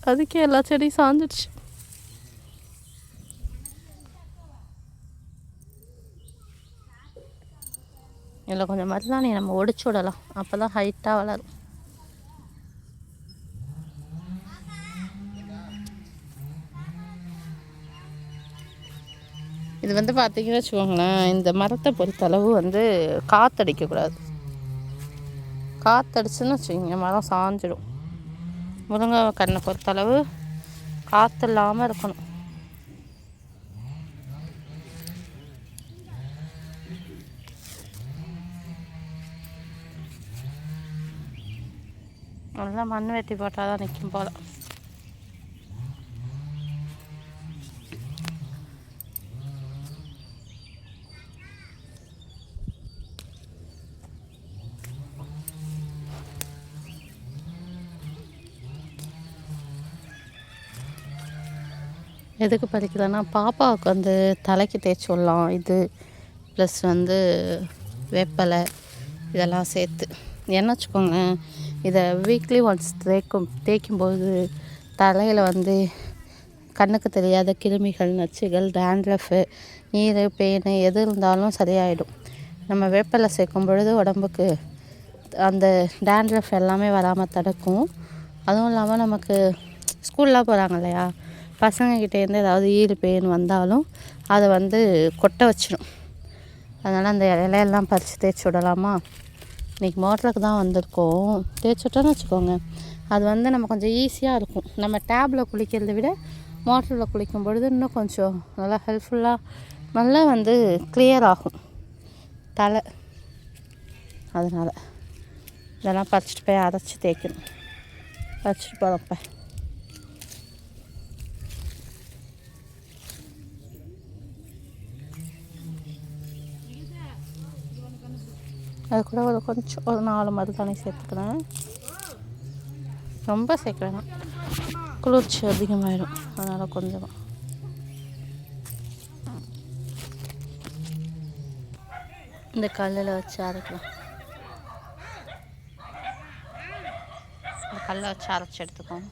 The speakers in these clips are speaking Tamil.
அதுக்கே எல்லா செடியும் சாஞ்சிடுச்சு. இல்லை கொஞ்சம் மருதாணி நம்ம ஒடிச்சு விடலாம், அப்போ தான் ஹைட்டாக வளரும். இது வந்து பார்த்தீங்கன்னு வச்சுக்கோங்களேன், இந்த மரத்தை பொறுத்தளவு வந்து காற்றடிக்கக்கூடாது. காற்றடிச்சுன்னு வச்சுக்கோங்க மரம் சாஞ்சிடும். முருங்கை கண்ணை பொறுத்தளவு காற்று இல்லாமல் இருக்கணும். நல்லா மண் வெட்டி போட்டால் தான் நிற்கும் போல். எதுக்கு பறிக்கலன்னா பாப்பாவுக்கு வந்து தலைக்கு தேய்ச்சி விடலாம். இது ப்ளஸ் வந்து வேப்பலை இதெல்லாம் சேர்த்து என்ன வச்சுக்கோங்களேன், இதை வீக்லி ஒன்ஸ் தேய்க்கும்போது தலையில் வந்து கண்ணுக்கு தெரியாத கிருமிகள், நச்சுகள், டேண்ட்ரஃபு, நீர், பேனு எது இருந்தாலும் சரியாயிடும். நம்ம வேப்பலை சேர்க்கும் பொழுது உடம்புக்கு அந்த டேண்ட்ரஃப் எல்லாமே வராமல் தடுக்கும். அதுவும் இல்லாமல் நமக்கு ஸ்கூல்லாம் போகிறாங்க இல்லையா, பசங்கக்கிட்டேருந்து ஏதாவது ஈறு பேன் வந்தாலும் அதை வந்து கொட்ட வச்சிடும். அதனால் அந்த இலையெல்லாம் பறித்து தேய்ச்சி விடலாமா. இன்றைக்கி மோட்டருக்கு தான் வந்திருக்கோம். தேய்ச்சி விட்டோன்னு வச்சுக்கோங்க, அது வந்து நம்ம கொஞ்சம் ஈஸியாக இருக்கும். நம்ம டேப்பில் குளிக்கிறத விட மோட்டரில் குளிக்கும் பொழுது இன்னும் கொஞ்சம் நல்லா ஹெல்ப்ஃபுல்லாக நல்லா வந்து கிளியர் ஆகும் தலை. அதனால் இதெல்லாம் பறிச்சிட்டு போய் அரைச்சி தேய்க்கணும். பறிச்சிட்டு போகிறப்ப அது கூட கொஞ்சம் ஒரு 4 மருதாணி சேர்த்துக்கிறேன். ரொம்ப சேர்க்குறேன், குளிர்ச்சி அதிகமாகிடும். அதனால் கொஞ்சம் இந்த கல்லில் வச்சு அரைக்கலாம். இந்த கல்லை வச்சு அரைச்சி எடுத்துக்கோங்க.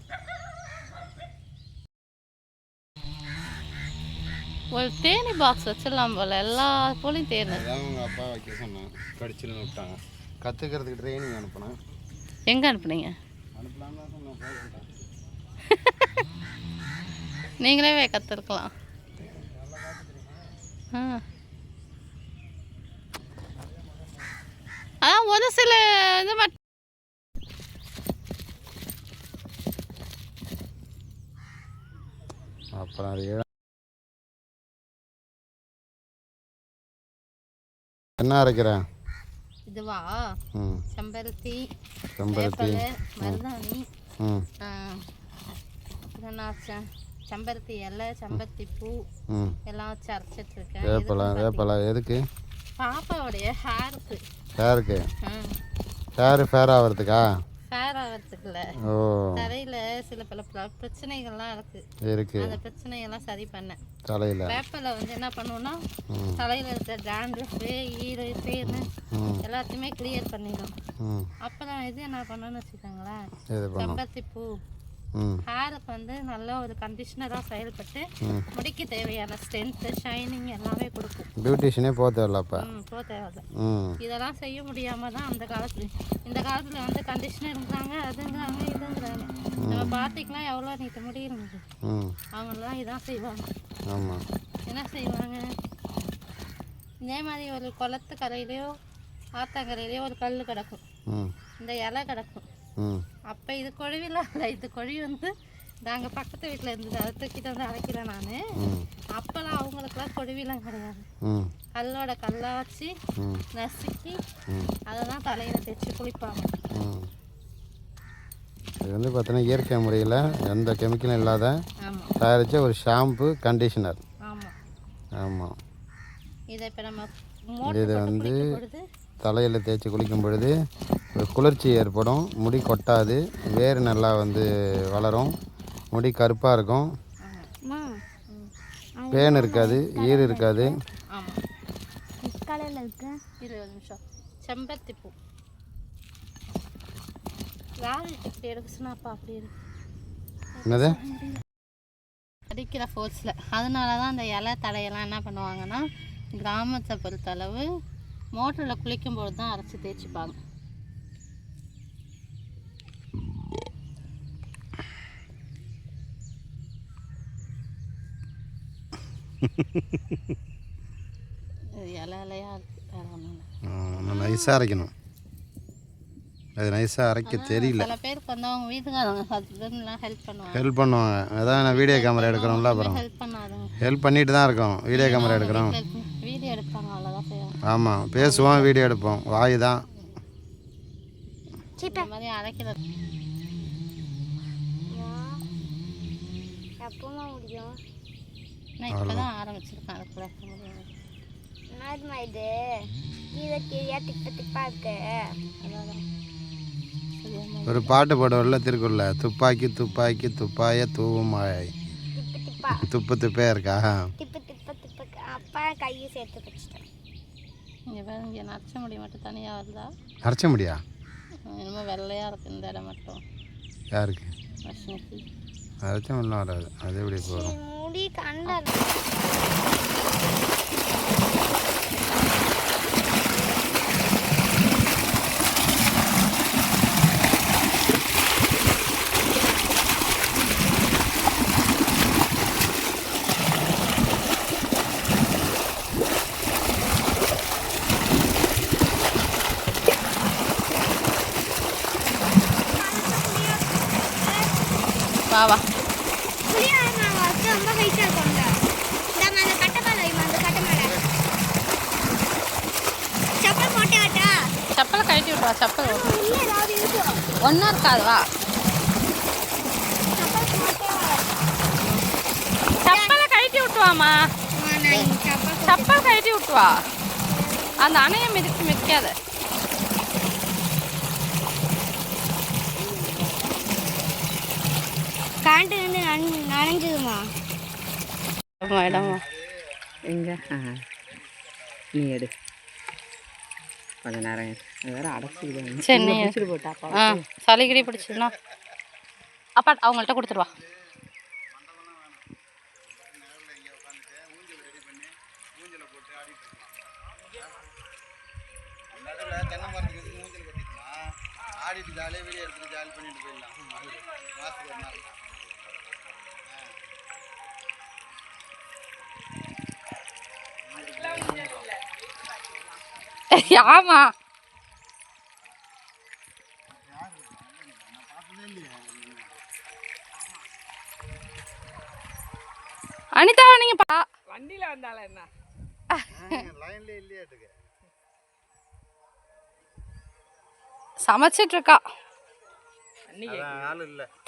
ஒரு தேனி பாக்ஸ் வச்சிடலாம் போல், எல்லா போலையும் தேன். அவங்க அப்பா வைக்க சொன்னாங்க, கடிச்சுன்னு விட்டாங்க. கற்றுக்கிறதுக்கு ட்ரைனிங் அனுப்புனேன். எங்கே அனுப்புனீங்க? அனுப்பலாம் தான் சொன்னேன். நீங்களே கற்றுருக்கலாம். அதான் ஒரு சில இது மட்டும் அப்புறம் அது என்ன அரைக்கிறேன்? இதுவா? செம்பருத்தி, மருதாணி, செம்பருத்தி இலை, செம்பருத்தி பூ எல்லாம் வச்சு அரைச்சிட்டு இருக்கேன். வேப்பலை எதுக்கு? பாப்பாவுடைய ஹேருக்கு. ஹேர் ஃபேர் ஆகிறதுக்கா? ஃபேர் ஆகிறதுக்குல தலையில் சில பல பிரச்சனைகள்லாம் இருக்கு. அந்த பிரச்சனைகள்லாம் சரி பண்ணேன். தலையில் வேப்பலை வந்து என்ன பண்ணுவோம்னா, தலையில் இருக்கிற டேண்ட்ரஃபு, ஈர பேனு எல்லாத்தையுமே கிளியர் பண்ணிடும். அப்புறம் இது என்ன பண்ணணும்னு வச்சுக்கோங்களேன், செம்பருத்தி பூ ஹேருக்கு வந்து நல்ல ஒரு கண்டிஷனராக செயல்பட்டு முடிக்கு தேவையான ஸ்ட்ரென்த்து, ஷைனிங் எல்லாமே கொடுக்கும். பியூட்டிஷியனே போக தேவையில்லப்பா. போக தேவையில்ல. இதெல்லாம் செய்ய முடியாமல் தான் இந்த காலத்தில் வந்து கண்டிஷனருங்கிறாங்க, அதுங்கிறாங்க, இதுங்கிறாங்க. நம்ம பார்ட்டிக்கெலாம் எவ்வளோ நீட்ட முடி இருந்தது, அவங்களாம் இதான் செய்வாங்க. என்ன செய்வாங்க, இதே மாதிரி ஒரு குளத்து கரையிலையோ ஆத்தங்கரையிலையோ ஒரு கல் கிடக்கும், இந்த இலை கிடக்கும். அப்போ இது கொழுவிலாம் இல்லை, இது கொழுவி வந்து நாங்கள் பக்கத்து வீட்டில் இருந்தது, அதை தூக்கிட்டு வந்து அரைக்கிறேன் நான். அப்போல்லாம் அவங்களுக்குலாம் கொழுவிலாம் கிடையாது, கல்லோட கல்லாக வச்சு நசுக்கி அதை தான் தலையில் தேய்ச்சி குளிப்பாங்க. இது வந்து பார்த்தீங்கன்னா இயற்கை முறையில் எந்த கெமிக்கலும் இல்லாத தயாரித்த ஒரு ஷாம்பு, கண்டிஷனர். ஆமாம். இதை இப்போ நம்ம இது வந்து தலையில் தேய்ச்சி குளிக்கும் பொழுது ஒரு குளிர்ச்சி ஏற்படும், முடி கொட்டாது, வேர் நல்லா வந்து வளரும், முடி கருப்பாக இருக்கும், பேன் இருக்காது, ஈர் இருக்காது. செம்பருத்தி பூ அப்படி இருக்கு. என்னது அடிக்கிற ஃபோர்ஸில். அதனால தான் அந்த இலை தடையெல்லாம் என்ன பண்ணுவாங்கன்னா கிராமத்தை பொறுத்தளவு மோட்டரில் குளிக்கும்போது தான் அரைச்சி தேய்ச்சிப்பாங்க. இலையா இருக்குது, நைஸாக அரைக்கணும். அது நைஸாக அரைக்க தெரியல. சில பேருக்கு வந்து அவங்க வீட்டுக்காரங்க ஹஸ்பண்ட்லாம் ஹெல்ப் பண்ணுவாங்க. அதான் நான் வீடியோ கேமரா எடுக்கிறோம்ல, அப்புறம் ஹெல்ப் பண்ணிட்டு தான் இருக்கோம். வீடியோ கேமரா எடுக்கிறோம், வீடியோ எடுப்பாங்க, அவ்வளோதான் செய்வோம். ஆமாம், பேசுவோம், வீடியோ எடுப்போம், வாய் தான் இந்த மாதிரி அரைக்கிறது. நான் இப்போ தான் ஆரம்பிச்சிருக்கேன். அதுக்குள்ள இது ஒரு பாட்டு போடுவோம்ல திருக்குறள்ல, துப்பாக்கி துப்பாக்கி துப்பாய தூவும் மழை, துப்பு துப்பே இருக்கா. அப்பா கையை சேர்த்து வச்சுட்டேன். இங்கே நரைச்ச முடி மட்டும் தனியாக வருதா? நரைச்ச முடியா? என்னமோ வெள்ளையாக இருக்குது இந்த இடம் மட்டும். யாருக்கு? லட்சுமிக்கு. நரைச்ச முடியலாம் வராது, அது எப்படி போகிறோம். முடி கண்ட வா வா. ரொம்ப ஹைட்டாக இருக்கும்ல, இந்த அந்த கட்டை மேலே அந்த கட்டை மேலே செப்பல் போட்டாட்டா. செப்பலை கழட்டி விட்டுவா. செப்பல் இல்லை ஏதாவது இருக்கும், ஒன்றும் இருக்காது. வா, செப்பலை கழட்டி விட்டுவாமா. செப்பல் கழட்டி விட்டுவா. அந்த அணையை மிதிக்காத. கரண்ட் வந்து நனைஞ்சதுமா இடமா எங்க நீ எடு கொஞ்ச நேரம் வேற அடைச்சிடுவாங்க. சரி நீ போட்டா சளிகிடி பிடிச்சிதுன்னா அப்பா அவங்கள்ட்ட கொடுத்துருவா. ஆடிட்டு ஜாலியாக வீடியோ எடுத்துட்டு ஜாலி பண்ணிட்டு போயிடலாம். மாதத்துக்கு ஒரு நாள். ஆமா அனிதா நீங்க வண்டியில வந்தால என்ன லைன்ல இல்லையா? சமைச்சிட்டு இருக்கா.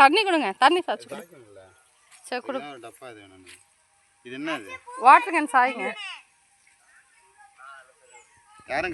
தண்ணி கொடுங்க, தண்ணி சாச்சு சரி கொடு. இது என்ன? வாட்டர் கேன் சாய்ங்க. யாரும்